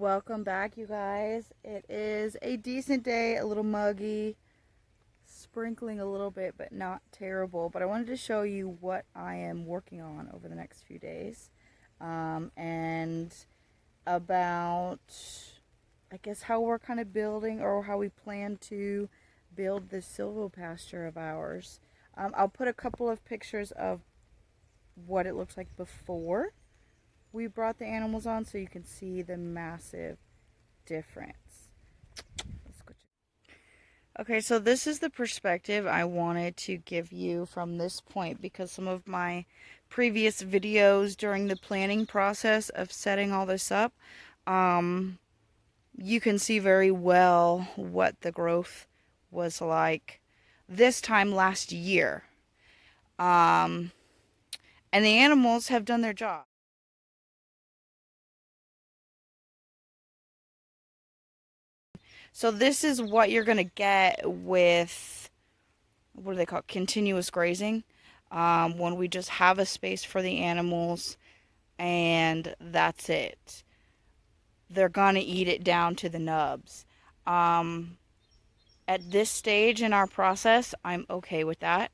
Welcome back, you guys. It is a decent day, a little muggy, sprinkling a little bit, but not terrible. But I wanted to show you what I am working on over the next few days. And about, I guess, how we're kind of building or how we plan to build this silvopasture of ours. I'll put a couple of pictures of what it looks like before we brought the animals on so you can see the massive difference. Okay, so this is the perspective I wanted to give you from this point, because some of my previous videos during the planning process of setting all this up, you can see very well what the growth was like this time last year. And the animals have done their job. So this is what you're going to get with, what do they call it? Continuous grazing. When we just have a space for the animals and that's it. They're going to eat it down to the nubs. At this stage in our process, I'm okay with that.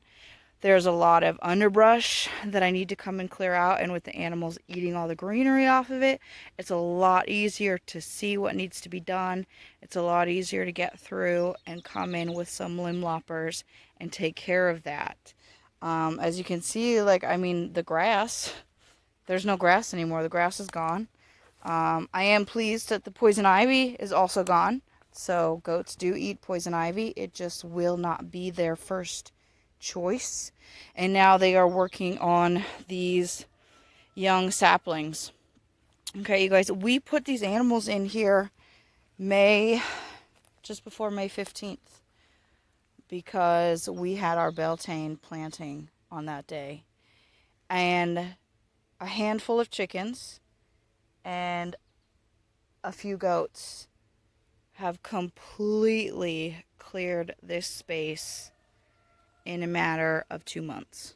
There's a lot of underbrush that I need to come and clear out, and with the animals eating all the greenery off of it, it's a lot easier to see what needs to be done. It's a lot easier to get through and come in with some limb loppers and take care of that. As you can see, the grass, there's no grass anymore. The grass is gone. I am pleased that the poison ivy is also gone. So goats do eat poison ivy. It just will not be their first choice. And now they are working on these young saplings. Okay, you guys, we put these animals in here just before May 15th, because we had our Beltane planting on that day. And a handful of chickens and a few goats have completely cleared this space in a matter of 2 months.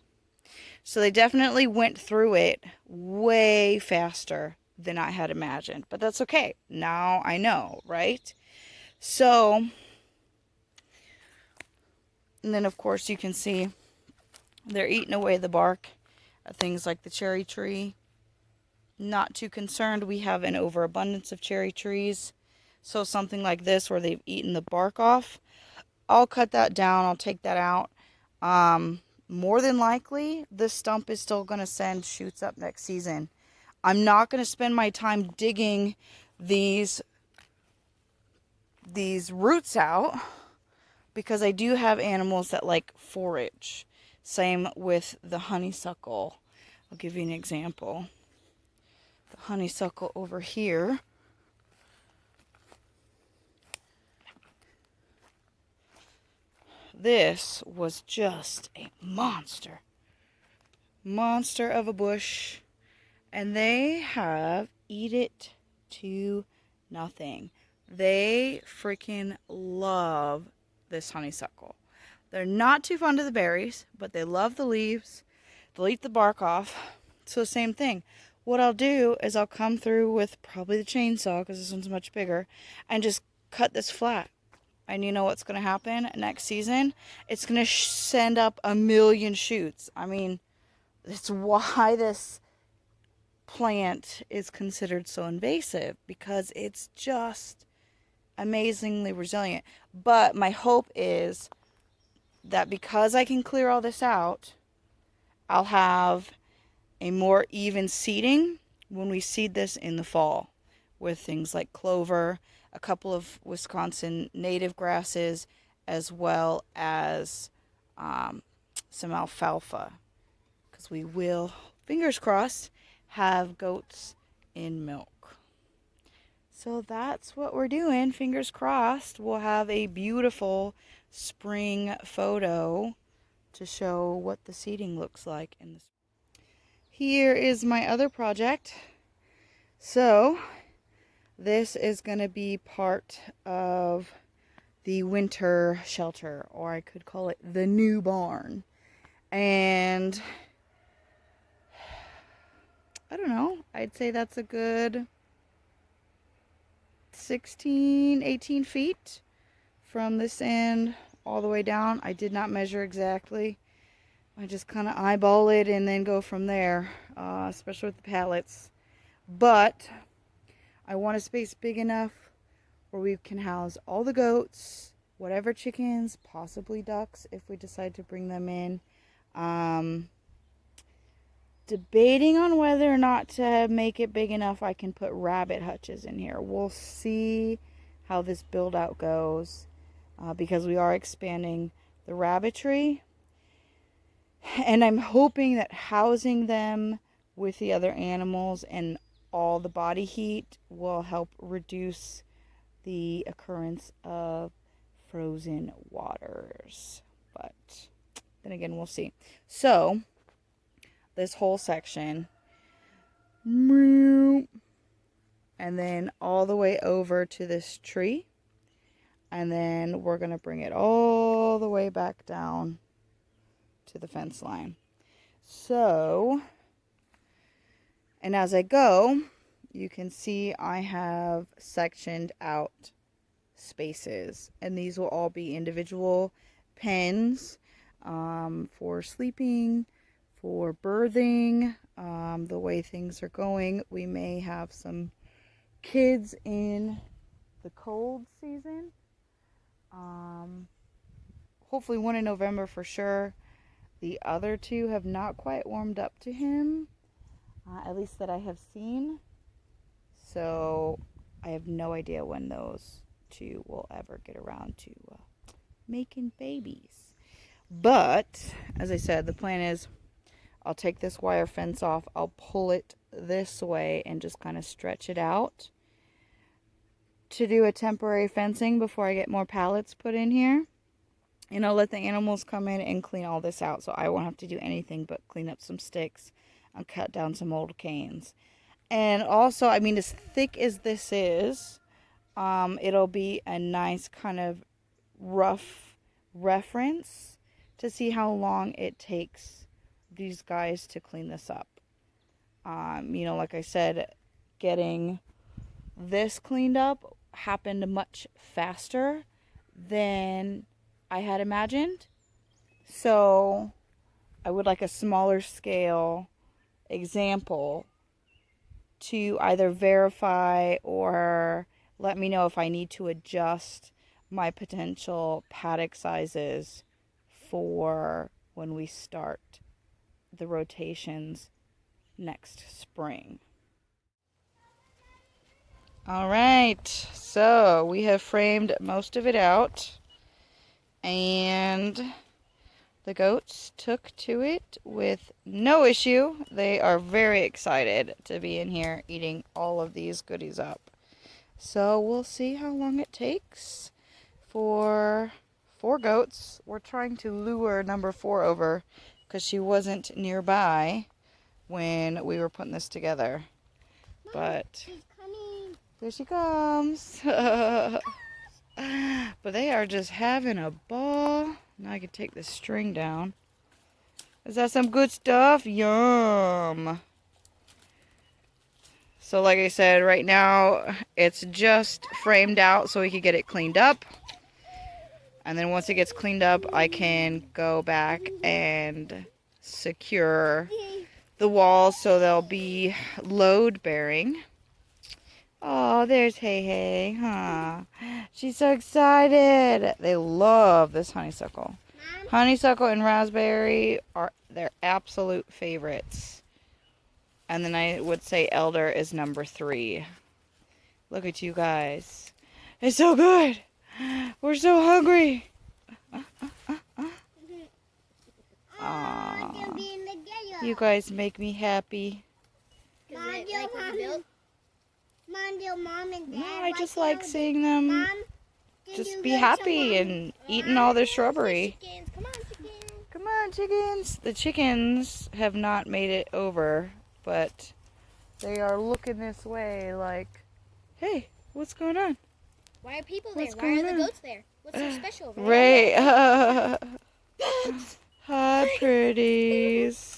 So they definitely went through it way faster than I had imagined. But that's okay. Now I know, right? So, and then of course you can see they're eating away the bark of things like the cherry tree. Not too concerned. We have an overabundance of cherry trees. So something like this where they've eaten the bark off, I'll cut that down. I'll take that out. More than likely, this stump is still going to send shoots up next season. I'm not going to spend my time digging these roots out, because I do have animals that like forage. Same with the honeysuckle. I'll give you an example. The honeysuckle over here. This was just a monster of a bush, and they have eat it to nothing. They freaking love this honeysuckle. They're not too fond of the berries, but they love the leaves. They'll eat the bark off. So same thing. What I'll do is I'll come through with probably the chainsaw, because this one's much bigger, and just cut this flat. And you know what's going to happen next season? It's going to send up 1,000,000 shoots. I mean, it's why this plant is considered so invasive, because it's just amazingly resilient. But my hope is that because I can clear all this out, I'll have a more even seeding when we seed this in the fall, with things like clover, a couple of Wisconsin native grasses, as well as some alfalfa, because we will, fingers crossed, have goats in milk. So that's what we're doing. Fingers crossed we'll have a beautiful spring photo to show what the seeding looks like in the spring. Here is my other project. So this is going to be part of the winter shelter, or I could call it the new barn. And I don't know, I'd say that's a good 16, 18 feet from this end all the way down. I did not measure exactly. I just kind of eyeball it and then go from there, especially with the pallets. But I want a space big enough where we can house all the goats, whatever chickens, possibly ducks if we decide to bring them in. Debating on whether or not to make it big enough I can put rabbit hutches in here. We'll see how this build out goes, because we are expanding the rabbitry. And I'm hoping that housing them with the other animals and all the body heat will help reduce the occurrence of frozen waters. But then again, we'll see. So this whole section, and then all the way over to this tree, and then we're gonna bring it all the way back down to the fence line. So, and as I go, you can see I have sectioned out spaces, and these will all be individual pens for sleeping, for birthing. The way things are going, we may have some kids in the cold season. Hopefully one in November for sure. The other two have not quite warmed up to him, at least that I have seen. So I have no idea when those two will ever get around to making babies. But as I said, the plan is I'll take this wire fence off, I'll pull it this way and just kind of stretch it out to do a temporary fencing before I get more pallets put in here. And I'll let the animals come in and clean all this out, so I won't have to do anything but clean up some sticks and cut down some old canes. And also, I mean, as thick as this is, it'll be a nice kind of rough reference to see how long it takes these guys to clean this up. You know, like I said, getting this cleaned up happened much faster than I had imagined. So I would like a smaller scale example to either verify or let me know if I need to adjust my potential paddock sizes for when we start the rotations next spring. All right, so we have framed most of it out, and the goats took to it with no issue. They are very excited to be in here eating all of these goodies up. So we'll see how long it takes for 4 goats. We're trying to lure number 4 over because she wasn't nearby when we were putting this together. Mom, but she's coming. There she comes. But they are just having a ball. Now I can take the string down. Is that some good stuff? Yum. So like I said, right now it's just framed out so we can get it cleaned up. And then once it gets cleaned up, I can go back and secure the walls so they'll be load bearing. Oh, there's Hey Hey, huh? She's so excited. They love this honeysuckle. Mom? Honeysuckle and raspberry are their absolute favorites. And then I would say elder is number 3. Look at you guys. It's so good. We're so hungry. Aww. You guys make me happy. Mom and Dad. No, I just like seeing them Mom, just be happy and eating all their shrubbery. Come on, chickens. Come on, chickens. The chickens have not made it over, but they are looking this way like, hey, what's going on? Why are people there? What's Why are going the on? goats there? What's so special over there? Right. Hi, pretties.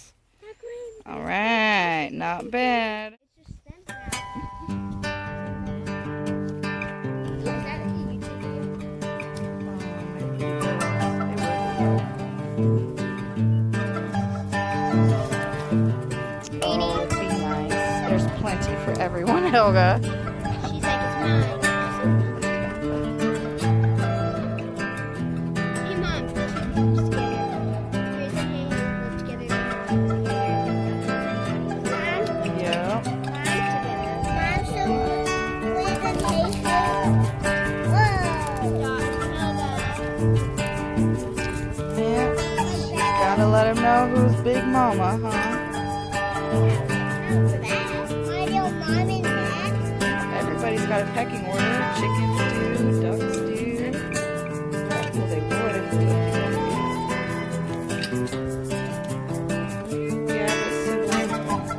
All right, not bad. It's just them. everyone, Helga. She's like, it's mine. Hey, Mom, put your boobs together. Here's a hey, put together. Yeah. Mom, so where's the hey? Whoa. Yeah. She's gotta let him know who's Big Mama, huh? Everybody's got a pecking order. Chickens do, ducks do. Well, they would if they lived together. Yeah, but siblings,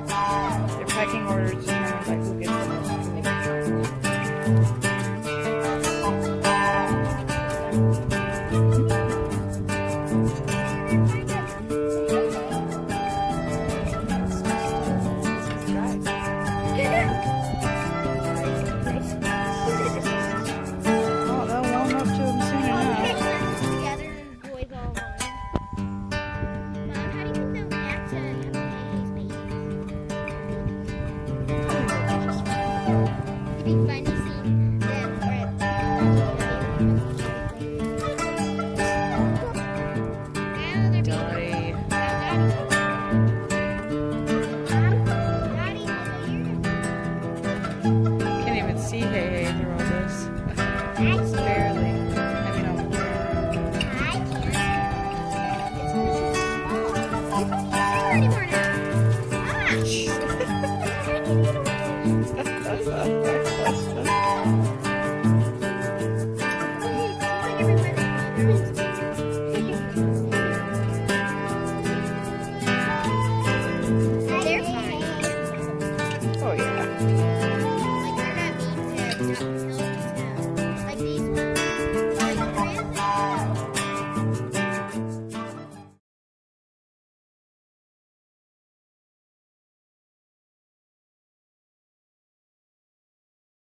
their pecking order is determined by who gets the most food. Oh, they'll warm up to them soon enough. Together and boys all around. Mom, how do you think they'll react to having Hay's babies? It'd be funny seeing them Daddy. Can't even see Hey Hey